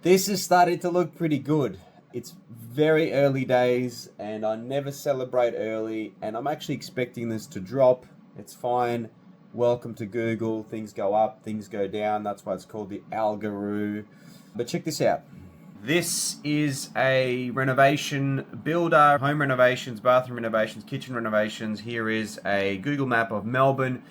This is starting to look pretty good. It's very early days and I never celebrate early, and I'm actually expecting this to drop. It's fine. Welcome to Google. Things go up, things go down. That's why it's called the Algaroo. But check this out. This is a renovation builder, home renovations, bathroom renovations, kitchen renovations. Here is a Google map of Melbourne.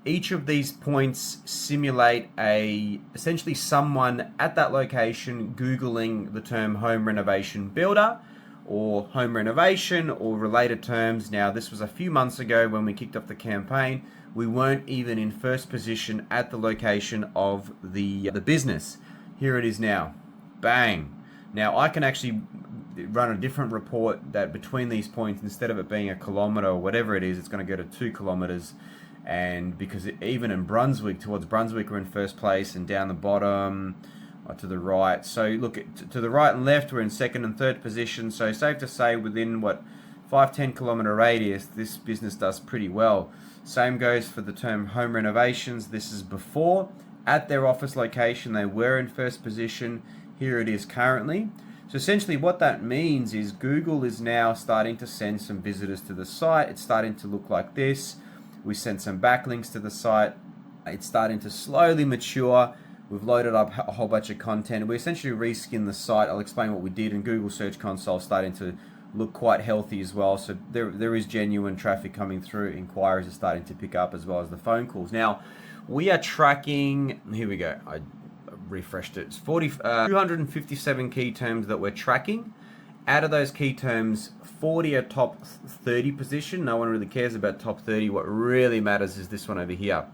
Each of these points simulate essentially someone at that location Googling the term home renovation builder or home renovation or related terms. Now, this was a few months ago when we kicked off the campaign. We weren't even in first position at the location of the business. Here it is now. Bang. Now, I can actually run a different report that between these points, instead of it being a kilometre or whatever it is, it's going to go to 2 kilometres. And because even in Brunswick, towards Brunswick, we're in first place, and down the bottom to the right. So look, to the right and left, we're in second and third position. So safe to say within 5-10 kilometre radius, this business does pretty well. Same goes for the term home renovations. This is before. At their office location, they were in first position. Here it is currently. So essentially what that means is Google is now starting to send some visitors to the site. It's starting to look like this. We sent some backlinks to the site. It's starting to slowly mature. We've loaded up a whole bunch of content. We essentially reskinned the site. I'll explain what we did, and Google Search Console starting to look quite healthy as well. So there is genuine traffic coming through. Inquiries are starting to pick up as well as the phone calls. Now, we are tracking, here we go. I refreshed it. It's 257 key terms that we're tracking. Out of those key terms, 40 are top 30 position. No one really cares about top 30. What really matters is this one over here.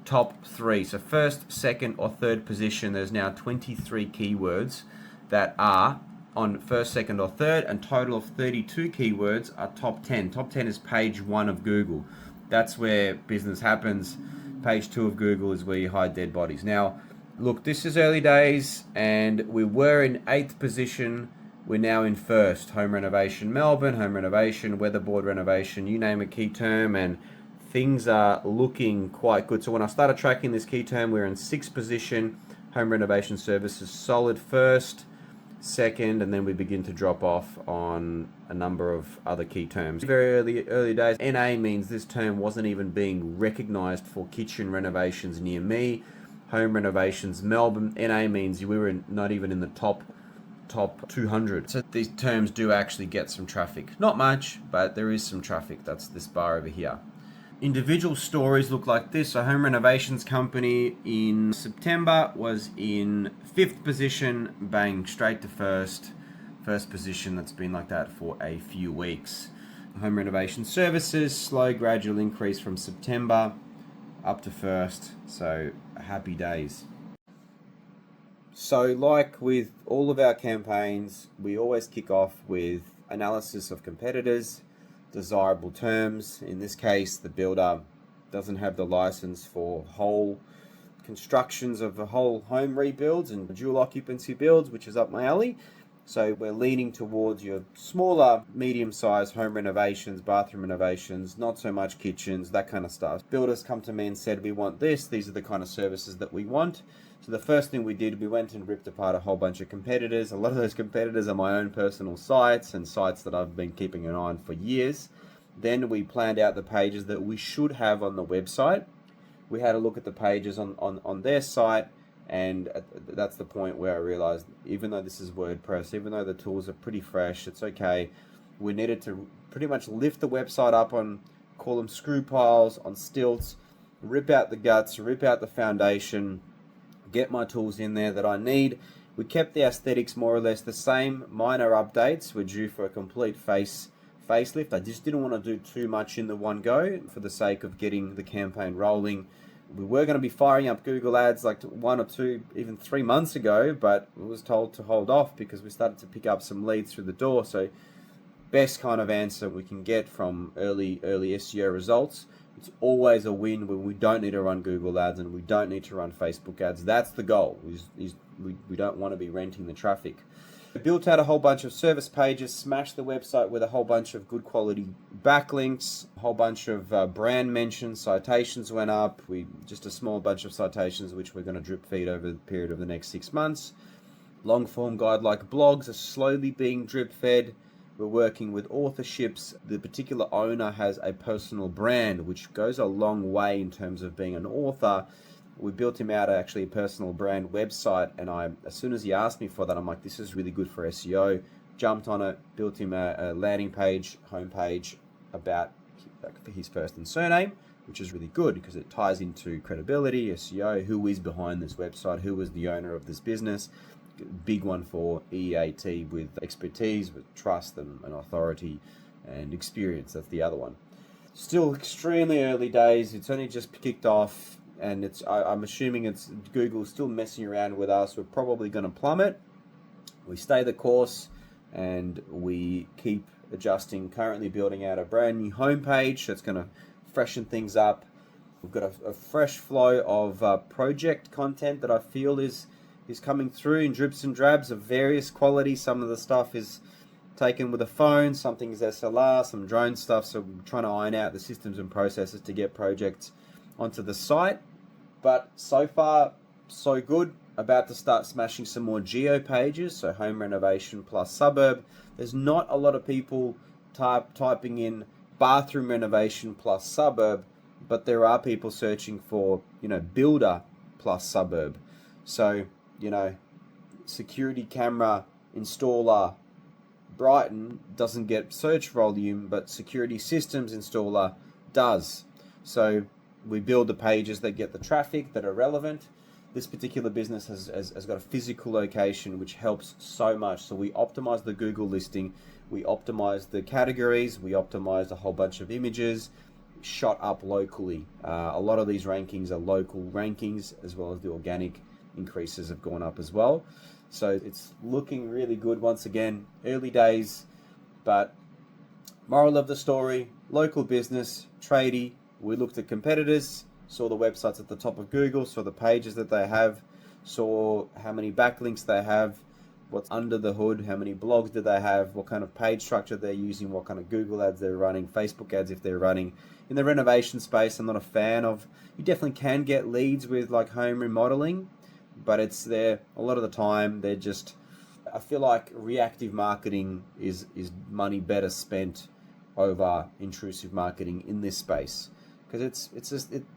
Top 3. So first, second, or third position, there's now 23 keywords that are on first, second, or third, and total of 32 keywords are top 10. Top 10 is page 1 of Google. That's where business happens. Page 2 of Google is where you hide dead bodies. Now, look, this is early days, and we were in 8th position. We're now in first. Home renovation Melbourne, home renovation, weatherboard renovation, you name a key term, and things are looking quite good. So when I started tracking this key term, we're in 6th position. Home renovation services solid first, second, and then we begin to drop off on a number of other key terms. Very early days. NA means this term wasn't even being recognized for kitchen renovations near me. Home renovations Melbourne. NA means we were not even in the top 200. So these terms do actually get some traffic. Not much, but there is some traffic. That's this bar over here. Individual stories look like this. A home renovations company in September was in 5th position, bang, straight to first position. That's been like that for a few weeks. Home renovation services, slow gradual increase from September up to first. So happy days. So like with all of our campaigns, we always kick off with analysis of competitors, desirable terms. In this case, the builder doesn't have the license for whole constructions of the whole home rebuilds and dual occupancy builds, which is up my alley. So we're leaning towards your smaller, medium-sized home renovations, bathroom renovations, not so much kitchens, that kind of stuff. Builders come to me and said, we want this. These are the kind of services that we want. So the first thing we did, we went and ripped apart a whole bunch of competitors. A lot of those competitors are my own personal sites and sites that I've been keeping an eye on for years. Then we planned out the pages that we should have on the website. We had a look at the pages on their site, and that's the point where I realized, even though this is WordPress, even though the tools are pretty fresh, it's okay. We needed to pretty much lift the website up on, call them screw piles, on stilts, rip out the guts, rip out the foundation, get my tools in there that I need. We kept the aesthetics more or less the same. Minor updates. We're due for a complete facelift. I just didn't want to do too much in the one go for the sake of getting the campaign rolling. We were going to be firing up Google ads like 1 or 2, even 3 months ago, but we was told to hold off because we started to pick up some leads through the door. So best kind of answer we can get from early SEO results. It's always a win when we don't need to run Google ads and we don't need to run Facebook ads. That's the goal. We don't want to be renting the traffic. We built out a whole bunch of service pages, smashed the website with a whole bunch of good quality backlinks, a whole bunch of brand mentions, citations went up. Just a small bunch of citations which we're going to drip feed over the period of the next 6 months. Long form guide like blogs are slowly being drip fed. We're working with authorships. The particular owner has a personal brand, which goes a long way in terms of being an author. We built him out actually a personal brand website, and as soon as he asked me for that, I'm like, this is really good for SEO. Jumped on it, built him a landing page, homepage about his first and surname, which is really good because it ties into credibility, SEO, who is behind this website, who is the owner of this business. Big one for EAT, with expertise, with trust and authority and experience. That's the other one. Still extremely early days. It's only just kicked off, and I'm assuming it's Google's still messing around with us. We're probably going to plummet. We stay the course and we keep adjusting. Currently building out a brand new homepage that's going to freshen things up. We've got a fresh flow of project content that I feel is coming through in drips and drabs of various qualities. Some of the stuff is taken with a phone, something is SLR, some drone stuff. So we're trying to iron out the systems and processes to get projects onto the site. But so far, so good. About to start smashing some more geo pages, so home renovation plus suburb. There's not a lot of people typing in bathroom renovation plus suburb, but there are people searching for, builder plus suburb. So, security camera installer Brighton doesn't get search volume, but security systems installer does. So we build the pages that get the traffic, that are relevant. This particular business has got a physical location, which helps so much. So we optimize the Google listing, we optimize the categories, we optimize a whole bunch of images, shot up locally. A lot of these rankings are local rankings, as well as the organic increases have gone up as well. So it's looking really good. Once again, early days, but moral of the story, local business, tradie. We looked at competitors, saw the websites at the top of Google, saw the pages that they have, saw how many backlinks they have, what's under the hood, how many blogs do they have, what kind of page structure they're using, what kind of Google ads they're running, Facebook ads if they're running. In the renovation space, I'm not a fan of, you definitely can get leads with like home remodeling, but it's there a lot of the time. They're just, I feel like reactive marketing is money better spent over intrusive marketing in this space, because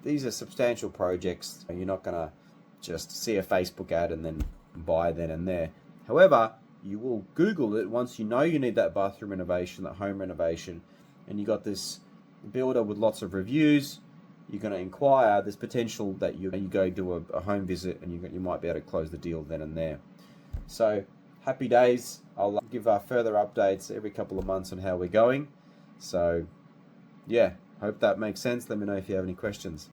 these are substantial projects. You're not gonna just see a Facebook ad and then buy then and there. However, you will Google it once you know you need that bathroom renovation, that home renovation, and you got this builder with lots of reviews. You're going to inquire. There's potential that you go do a home visit, and you might be able to close the deal then and there. So happy days. I'll give further updates every couple of months on how we're going. So yeah, hope that makes sense. Let me know if you have any questions.